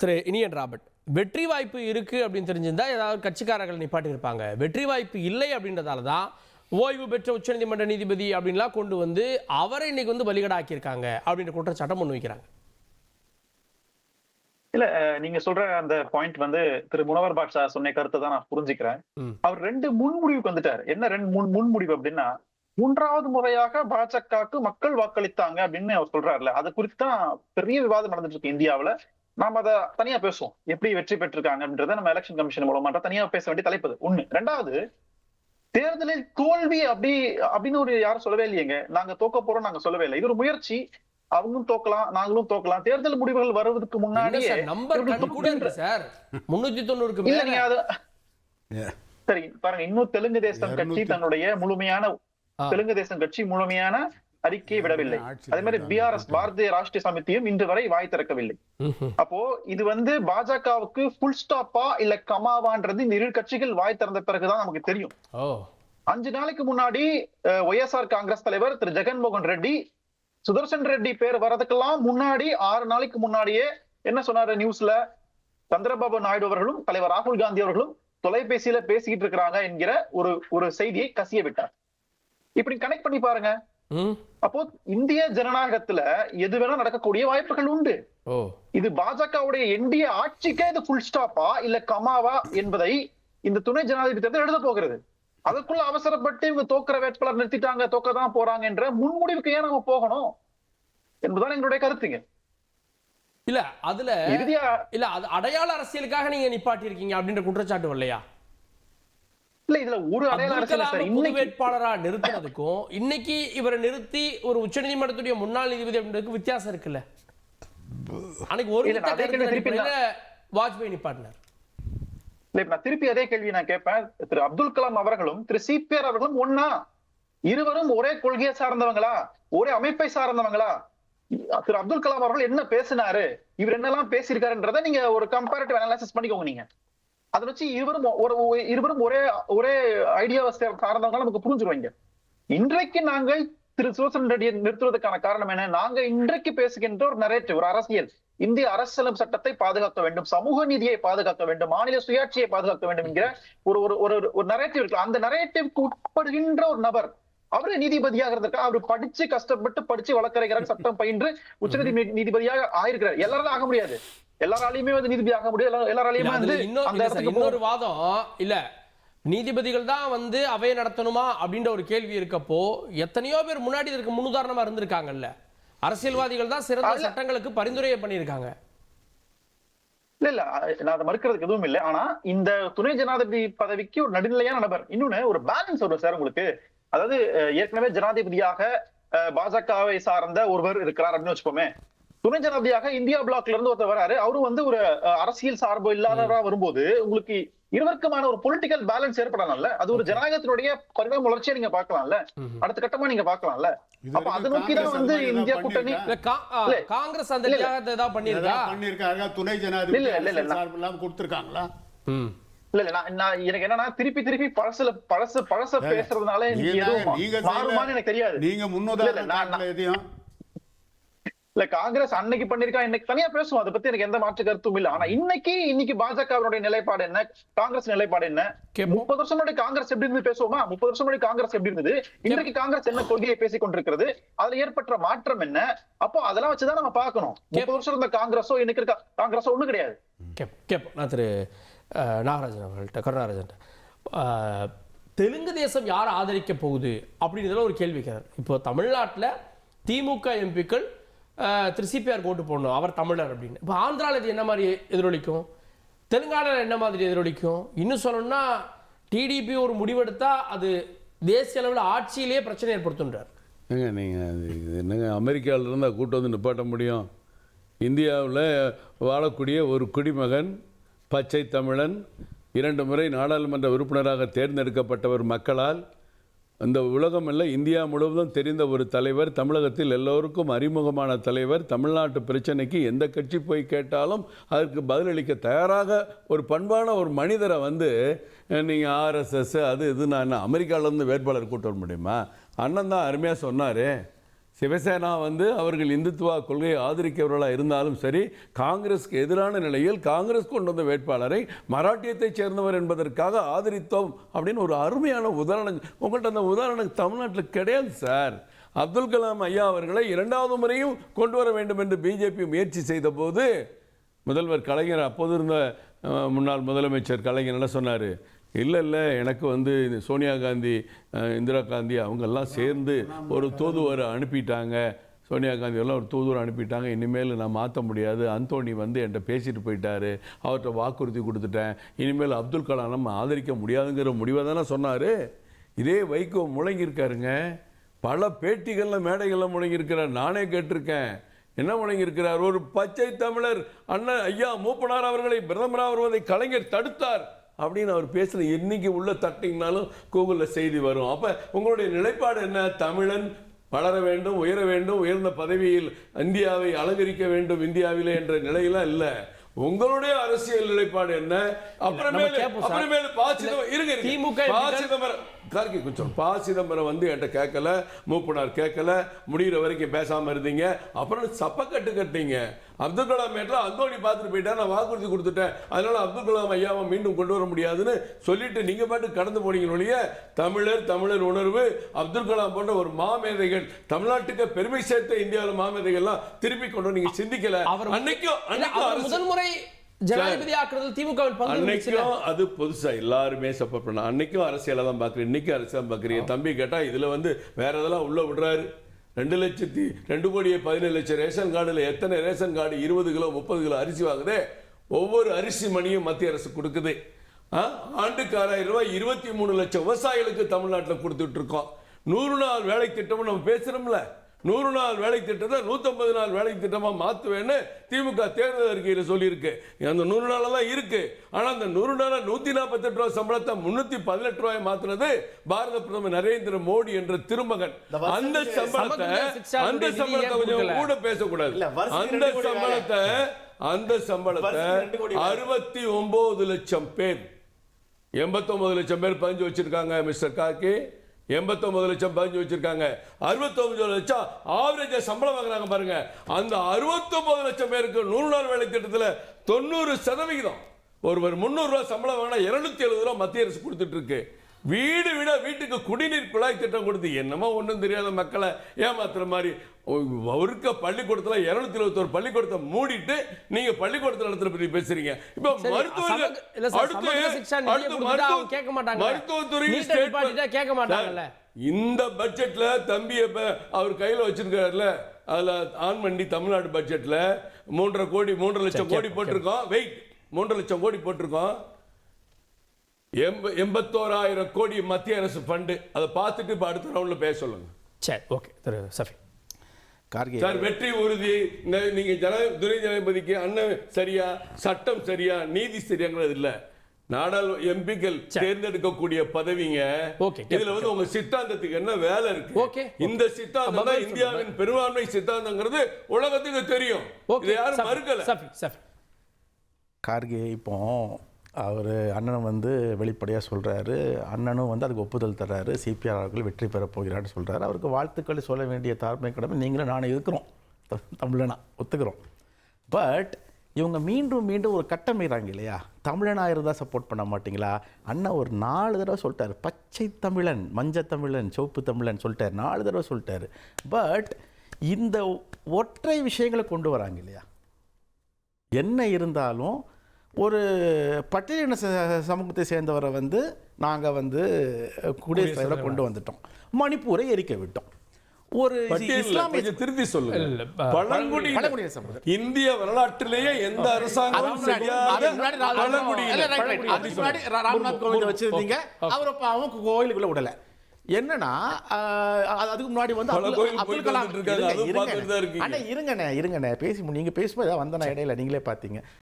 திரு Iniyan Robert, வெற்றி வாய்ப்பு இருக்கு அப்படின்னு தெரிஞ்சிருந்தா ஏதாவது கட்சிக்காரர்கள் நிப்பாட்டி இருப்பாங்க. வெற்றி வாய்ப்பு இல்லை அப்படின்றதால தான் ஓய்வு பெற்ற உச்சநீதிமன்ற நீதிபதி அப்படின்லாம் கொண்டு வந்து அவரை இன்னைக்கு வந்து பலிகடாக்கியிருக்காங்க அப்படின்ற குற்றச்சாட்டம் முன் வைக்கிறாங்க. இல்ல, நீங்க சொல்ற அந்த பாயிண்ட் வந்து திரு முனவர் பாட்ஷா சொன்ன கருத்தை தான் நான் புரிஞ்சுக்கிறேன். அவர் ரெண்டு முன்முடிவுக்கு வந்துட்டார். என்ன ரெண்டு முன்முடிவு அப்படின்னா, 3வது முறையாக பாஜகவுக்கு மக்கள் வாக்களித்தாங்க அப்படின்னு அவர் சொல்றாருல, அது குறித்து தான் பெரிய விவாதம் நடந்துட்டு இருக்கு இந்தியாவுல. நாம அதை தனியா பேசுவோம், எப்படி வெற்றி பெற்றிருக்காங்க அப்படின்றத நம்ம எலெக்ஷன் கமிஷன் மூலமா தனியா பேச வேண்டிய தலைப்பு ஒண்ணு. ரெண்டாவது, தேர்தலில் தோல்வி அப்படின்னு ஒரு யாரும் சொல்லவே இல்லையேங்க. நாங்க தோக்க போறோம் நாங்க சொல்லவே இல்லை. இது ஒரு முயற்சி. அவங்களும் தோக்கலாம், நாங்களும் தோக்கலாம். தேர்தல் முடிவுகள் வருவதற்கு முன்னாடியே நம்பர் கூட இருக்கு சார், 390க்கு மேல. நீங்க அது சரி பாருங்க, இன்னும் தெலுங்கு தேசம் கட்சி தன்னுடைய முழுமையான அறிக்கையை விடவில்லை. அதே மாதிரி பிஆர்எஸ், பாரதிய ராஷ்டிரிய சமிதியும் இன்று வரை வாய் திறக்கவில்லை. அப்போ இது வந்து பாஜகவுக்கு புல் ஸ்டாப்பா இல்ல கமாவான்றது இந்த இரு கட்சிகள் வாய் திறந்த பிறகுதான் நமக்கு தெரியும். 5 நாளைக்கு முன்னாடி ஒய்எஸ்ஆர் காங்கிரஸ் தலைவர் திரு ஜெகன்மோகன் ரெட்டி, சுதர்சன் ரெட்டி பேர் வரதுக்கெல்லாம் முன்னாடி 6 நாளைக்கு முன்னாடியே என்ன சொன்னாரு நியூஸ்ல, சந்திரபாபு நாயுடு அவர்களும் தலைவர் ராகுல் காந்தி அவர்களும் தொலைபேசியில பேசிக்கிட்டு இருக்கிறாங்க என்கிற ஒரு செய்தியை கசிய விட்டார். இப்படி கனெக்ட் பண்ணி பாருங்க. அப்போ இந்திய ஜனநாயகத்துல எது வேணா நடக்கக்கூடிய வாய்ப்புகள் உண்டு. இது பாஜகவுடைய என்டிஏ ஆட்சிக்கே இது புல் ஸ்டாப்பா இல்ல கமாவா என்பதை இந்த துணை ஜனாதிபதி தேர்தல் எழுத போகிறது. அதற்குள்ள அவசரப்பட்டு இவங்க தோக்குற வேட்பாளர் நிறுத்திட்டாங்க, தோக்கதான் போறாங்க என்ற முன்முடிவுக்கு ஏன் நம்ம போகணும் என்பதுதான் எங்களுடைய கருத்துங்க. இல்ல அதுல இல்ல அது அடையாள அரசியலுக்காக நீங்க நிப்பாட்டி இருக்கீங்க அப்படின்ற குற்றச்சாட்டு இல்லையா? இல்ல, இதுல ஒரு அடையாள அரசியல் வேட்பாளரா நிறுத்தினதுக்கும் இன்னைக்கு இவரை நிறுத்தி ஒரு உச்சநீதிமன்றத்துடைய முன்னாள் நீதிபதி அப்படின்றதுக்கு வித்தியாசம் இருக்குல்ல. அன்னைக்கு ஒரு வாஜ்பாய் நிப்பாட்டினார். நான் திருப்பி அதே கேள்வி நான் கேட்பேன். திரு அப்துல் கலாம் அவர்களும் திரு சிபிஆர் அவர்களும் ஒன்னா? இருவரும் ஒரே கொள்கையை சார்ந்தவங்களா, ஒரே அமைப்பை சார்ந்தவங்களா? திரு அப்துல் கலாம் அவர்கள் என்ன பேசினாரு, இவர் என்னெல்லாம் பேசியிருக்காருன்றதை நீங்க ஒரு கம்பேரிட்டிவ் அனாலிசிஸ் பண்ணிக்கோங்க. நீங்க அதை வச்சு இருவரும் ஒரே ஐடியாவை சார்ந்தவங்க நமக்கு புரிஞ்சுருவாங்க. இன்றைக்கு நாங்கள் திரு சுதர்சன் ரெட்டியை நிறுத்துவதற்கான காரணம் என்ன? நாங்க இன்றைக்கு பேசுகின்ற ஒரு நரேட்டிவ், ஒரு அரசியல், இந்திய அரசியலமைப்பு சட்டத்தை பாதுகாக்க வேண்டும், சமூக நீதியை பாதுகாக்க வேண்டும், மாநில சுயாட்சியை பாதுகாக்க வேண்டும் என்கிற ஒரு நரேட்டிவ் இருக்கு. அந்த நரேட்டிவ்க்கு உட்படுகின்ற ஒரு நபர் அவரு நீதிபதியாக இருந்திருக்கா. அவரு கஷ்டப்பட்டு வழக்கறிஞராக சட்டம் பயின்று உச்ச நீதிபதியாக ஆயிருக்கிறார். எல்லாராலும் ஆக முடியாது, எல்லாராலையுமே வந்து நீதிபதி ஆக முடியாது, எல்லாராலையுமே இன்னொரு வாதம் இல்ல. நீதிபதிகள் தான் வந்து அவையை நடத்தணுமா அப்படின்ற ஒரு கேள்வி இருக்கப்போ எத்தனையோ பேர் முன்னாடி இருக்க முன்னுதாரணமா இருந்திருக்காங்கல்ல. அரசியல்வாதிகள் தான் சிறந்த சட்டங்களுக்கு பரிந்துரையை பண்ணியிருக்காங்க. இல்ல, நான் அதை மறுக்கிறதுக்கு எதுவும் இல்லை. ஆனா இந்த துணை ஜனாதிபதி பதவிக்கு ஒரு நடுநிலையான நபர், இன்னொன்னு ஒரு பேலன்ஸ் வரும் சார் உங்களுக்கு. அதாவது ஏற்கனவே ஜனாதிபதியாக பாஜகவை சார்ந்த ஒருவர் இருக்கிறார் அப்படின்னு வச்சுக்கோமே. துணை ஜனாதிபதியாக இந்தியா பிளாக்ல இருந்து ஒருத்தர் வராரு. அவரும் வந்து ஒரு அரசியல் சார்பு இல்லாதவரா வரும்போது உங்களுக்கு இருவருக்குமான ஒரு பொலிட்டிக்கல் பேலன்ஸ் ஏற்படலாம்ல. அது ஒரு ஜனநாயகத்தினுடைய பரிணாம வளர்ச்சியை நீங்க பாக்கலாம்ல, அடுத்த கட்டமா நீங்க பாக்கலாம்ல. அப்ப அதை நோக்கிதான் வந்து இந்தியா கூட்டணி காங்கிரஸ் அந்த தியாகத்தை ஏதாவது பண்ணிருக்காங்க. துணை ஜனாதிபதி சார்பு எல்லாம் கொடுத்திருக்காங்களா? இல்ல, நான் எனக்கு என்னன்னா திருப்பி பழச பேசுறதுனால மாறுமான்னு எனக்கு தெரியாது. நீங்க முன்னுதாரணம் எதையும் இல்ல, காங்கிரஸ் அன்னைக்கு பண்ணிருக்கா, இன்னைக்கு தனியா பேசுவோம். அதை பத்தி எனக்கு எந்த மாற்று கருத்தும் இல்ல. ஆனா இன்னைக்கு பாஜகவுடைய நிலைப்பாடு என்ன, காங்கிரஸ் நிலைப்பாடு என்ன? 30 வருஷம் முன்னாடி காங்கிரஸ் எப்படி இருந்து பேசுவோமா? 30 வருஷம் முன்னாடி காங்கிரஸ் எப்படி இருந்தது, இன்றைக்கு காங்கிரஸ் என்ன கொள்கையை பேசிக் கொண்டிருக்கிறது, அதுல ஏற்பட்ட மாற்றம் என்ன? அப்போ அதெல்லாம் வச்சுதான் நம்ம பார்க்கணும். 30 வருஷம் இருந்த காங்கிரஸோ இன்னைக்கு இருக்க காங்கிரஸோ ஒண்ணு கிடையாது. நான் திரு நாகராஜன் அவர்கள்ட்ட, கருணாராஜன், தெலுங்கு தேசம் யார் ஆதரிக்க போகுது அப்படின்றதுல ஒரு கேள்வி கேட்கிறார். இப்போ தமிழ்நாட்டில் திமுக எம்பிக்கள் திரு சிபிஆர் ஓட்டு போடணும், அவர் தமிழர் அப்படின்னு. இப்போ ஆந்திராவில் இது என்ன மாதிரி எதிரொலிக்கும், தெலுங்கானாவில் என்ன மாதிரி எதிரொலிக்கும்? இன்னும் சொல்லணும்னா டிடிபி ஒரு முடிவெடுத்தா அது தேசிய அளவில் ஆட்சியிலேயே பிரச்சனை ஏற்படுத்துன்றார். நீங்கள் என்னங்க அமெரிக்காவில் இருந்தால் கூட்டு வந்து நிப்பாட்ட முடியும்? இந்தியாவில் வாழக்கூடிய ஒரு குடிமகன், பச்சை தமிழன், 2 முறை நாடாளுமன்ற உறுப்பினராக தேர்ந்தெடுக்கப்பட்டவர் மக்களால், இந்த உலகம் இல்லை இந்தியா முழுவதும் தெரிந்த ஒரு தலைவர், தமிழகத்தில் எல்லோருக்கும் அறிமுகமான தலைவர், தமிழ்நாட்டு பிரச்சனைக்கு எந்த கட்சி போய் கேட்டாலும் அதற்கு பதிலளிக்க தயாராக ஒரு பண்பான ஒரு மனிதரை வந்து நீங்கள் ஆர்எஸ்எஸ் அது இது நான் அமெரிக்காவிலேருந்து வேட்பாளர் கூட்ட வர முடியுமா? அண்ணன் தான் அருமையாக சொன்னார். சிவசேனா வந்து அவர்கள் இந்துத்துவா கொள்கையை ஆதரிக்கிறவர்களாக இருந்தாலும் சரி, காங்கிரஸ்க்கு எதிரான நிலையில் காங்கிரஸ் கொண்டு வந்த வேட்பாளரை மராட்டியத்தைச் சேர்ந்தவர் என்பதற்காக ஆதரித்தோம் அப்படின்னு ஒரு அருமையான உதாரணம். உங்கள்கிட்ட அந்த உதாரணம் தமிழ்நாட்டில் கிடையாது சார். அப்துல் கலாம் ஐயா அவர்களை 2வது முறையும் கொண்டு வர வேண்டும் என்று பிஜேபி முயற்சி செய்த போது முதல்வர் கலைஞர், அப்போது இருந்த முன்னாள் முதலமைச்சர் கலைஞர் என்ன சொன்னார்? இல்லை எனக்கு வந்து சோனியா காந்தி, இந்திரா காந்தி அவங்கெல்லாம் சேர்ந்து ஒரு தூதுவரை அனுப்பிட்டாங்க. சோனியா காந்தி எல்லாம் ஒரு தூதுவரை அனுப்பிட்டாங்க. இனிமேல் நான் மாற்ற முடியாது. அந்தோணி வந்து என்கிட்ட பேசிட்டு போயிட்டாரு. அவர்கிட்ட வாக்குறுதி கொடுத்துட்டேன். இனிமேல் அப்துல் கலாம் நம்ம ஆதரிக்க முடியாதுங்கிற முடிவை தானே சொன்னார். இதே வைகோ முழங்கியிருக்காருங்க. பல பேட்டிகளில் மேடைகளில் முழங்கியிருக்கிறார். நானே கேட்டிருக்கேன். என்ன முழங்கியிருக்கிறார்? ஒரு பச்சை தமிழர் அண்ணன் ஐயா மூப்பனார் அவர்களை பிரதமராக வருவதை கலைஞர் தடுத்தார் அப்படின்னு அவர் பேசுகிற இன்னைக்கு உள்ள தட்டிங்கனாலும் கூகுளில் செய்தி வரும். அப்போ உங்களுடைய நிலைப்பாடு என்ன? தமிழன் வளர வேண்டும், உயர வேண்டும், உயர்ந்த பதவியில் இந்தியாவை அலங்கரிக்க வேண்டும் இந்தியாவிலே என்ற நிலையெல்லாம் இல்லை. உங்களுடைய அரசியல் நிலைப்பாடு என்ன? அப்புறமேலு ப. சிதம்பரம் வந்து என்கிட்ட கேட்கல, மூப்பனார் கேட்கல, முடிகிற வரைக்கும் பேசாம இருந்தீங்க. அப்புறம் சப்பக்கட்டு கட்டிங்க. அப்துல் கலாம் அந்தோணி பார்த்துட்டு போயிட்டா, நான் வாக்குறுதி கொடுத்துட்டேன், அதனால அப்துல் கலாம் ஐயாவை மீண்டும் கொண்டு வர முடியாதுன்னு சொல்லிட்டு நீங்க பாட்டு கடந்து போனீங்க. தமிழர் உணர்வு, அப்துல் கலாம் போன்ற ஒரு மாமேதைகள், தமிழ்நாட்டுக்கு பெருமை சேர்த்த இந்தியாவில் மாமேதைகள்லாம் திருப்பி கொண்டு நீங்க சிந்திக்கல. அன்னைக்கும் முதல் முறை ஜனாதிபதி ஆக்குறதுல திமுகவின் பங்கு அன்னைக்கும் அது புதுசா எல்லாருமே சப்போர்ட் பண்ண. அன்னைக்கும் அரசியலை தான் பார்க்குறேன், இன்னைக்கும் அரசியல் பார்க்குறீங்க. தம்பி கேட்டா இதுல வந்து வேற எதெல்லாம் உள்ள விடுறாரு. 2,17,00,000 ரேஷன் கார்டுல எத்தனை ரேஷன் கார்டு 20 கிலோ 30 கிலோ அரிசி வாங்குதே? ஒவ்வொரு அரிசி மணியும் மத்திய அரசு கொடுக்குது. ஆண்டுக்கு 6,000 ரூபாய் 23 லட்சம் விவசாயிகளுக்கு தமிழ்நாட்டில் கொடுத்துட்டு இருக்கோம். 100 நாள் வேலை திட்டம் நம்ம பேசுறோம்ல. 100 நாள் வேலை திட்டத்தை 150 நாள் வேலை திட்டமா மாத்துவேன்னு திமுக தேர்தல் அறிக்கையில் சொல்லியிருக்கு. அந்த 100 நாள் தான் இருக்கு. ஆனா அந்த 100 நாள் 148 ரூபாய் சம்பளத்தை 318 ரூபாய் மாத்துறது பாரத பிரதமர் நரேந்திர மோடி என்ற திருமகன். அந்த சம்பளத்தை கொஞ்சம் கூட பேசக்கூடாது. அந்த சம்பளத்தை 69 லட்சம் பேர் 89 லட்சம் பேர் பதிஞ்சு வச்சிருக்காங்க மிஸ்டர் காக்கி. 89 லட்சம் பதிஞ்சு வச்சிருக்காங்க. 69 லட்சம் ஆவரேஜா சம்பளம் வாங்குறாங்க பாருங்க. அந்த 69 லட்சம் பேருக்கு 100 நாள் வேலை திட்டத்தில் 90% ஒருவர் 300 ரூபாய் சம்பளம் வாங்கினா 270 ரூபாய் மத்திய அரசு கொடுத்துட்டு இருக்கு. வீட்டுக்கு குடிநீர் குழாய் திட்டம் கொடுத்து என்னமோ ஒன்றும் தெரியாத மக்களை ஏமாத்துற மாதிரி அவருக்கு பள்ளிக்கூடத்தில் 221 பள்ளிக்கூடத்தை மூடிட்டு நீங்க பள்ளிக்கூடத்தில் நடத்துற பற்றி பேசுறீங்க. இப்ப மருத்துவத்துறை இந்த பட்ஜெட்ல தம்பி அவர் கையில வச்சிருக்காருல, அதுல ஆன் பண்ணி தமிழ்நாடு பட்ஜெட்ல 3 லட்சம் கோடி போட்டிருக்கோம். வெயிட் 3 லட்சம் கோடி போட்டிருக்கோம். 81,000 கோடி மத்திய அரசு ஃபண்டு. அதை பார்த்துட்டு இப்ப அடுத்த ரவுண்ட்ல பேச சொல்லுங்க. சரி, ஓகே திரு சஃபி. கார்கே சார், வெற்றி உறுதி. நீங்க துணை ஜனாதிபதிக்கு அண்ணன் சரியா, சட்டம் சரியா, நீதி சரியாங்கிறது இல்ல. நாடாளுமன்ற எம்பிக்கள் தேர்ந்தெடுக்கக்கூடிய பதவிங்க. இதுல வந்து உங்க சித்தாந்தத்துக்கு என்ன வேலை இருக்கு? இந்த சித்தாந்தம் தான் இந்தியாவின் பெரும்பான்மை சித்தாந்தங்கிறது உலகத்துக்கு தெரியும். இது யாரும் மறுக்கல. கார்கே இப்போ அவர் அண்ணன் வந்து வெளிப்படையாக சொல்கிறாரு. அண்ணனும் வந்து அதுக்கு ஒப்புதல் தர்றாரு. சிபிஆர் அவர்கள் வெற்றி பெறப் போகிறான்னு சொல்கிறாரு. அவருக்கு வாழ்த்துக்களை சொல்ல வேண்டிய தாழ்மை கடமை நீங்களும் நானே இருக்கிறோம், தமிழனா ஒத்துக்கிறோம். பட் இவங்க மீண்டும் ஒரு கட்டமைறாங்க இல்லையா? தமிழனாக இருந்தால் சப்போர்ட் பண்ண மாட்டிங்களா? அண்ணன் ஒரு 4 தடவை சொல்லிட்டார். பச்சை தமிழன், மஞ்சள் தமிழன், சிவப்பு தமிழன் சொல்லிட்டார். 4 தடவை சொல்லிட்டாரு. பட் இந்த ஒற்றை விஷயங்களை கொண்டு வராங்க இல்லையா? என்ன இருந்தாலும் ஒரு பட்டியலின சமூகத்தை சேர்ந்தவரை வந்து நாங்கள் வந்து குடியரசுத் தலைவரை கொண்டு வந்துட்டோம், மணிப்பூரை எரிக்க விட்டோம். ஒரு இஸ்லாமிய திருத்தி சொல்லுங்க. பழங்குடி சமூகம் இந்திய வரலாற்றிலேயே எந்த அரசாங்கமும் ராம்நாத் கோவிந்த் வச்சிருந்தீங்க. அவர் அவங்க கோயிலுக்குள்ள விடல. என்னன்னா அதுக்கு முன்னாடி வந்து அப்துல் கலாம் இருங்கண்ணே பேசி நீங்க பேசும்போது வந்தனா இடையில நீங்களே பார்த்தீங்க.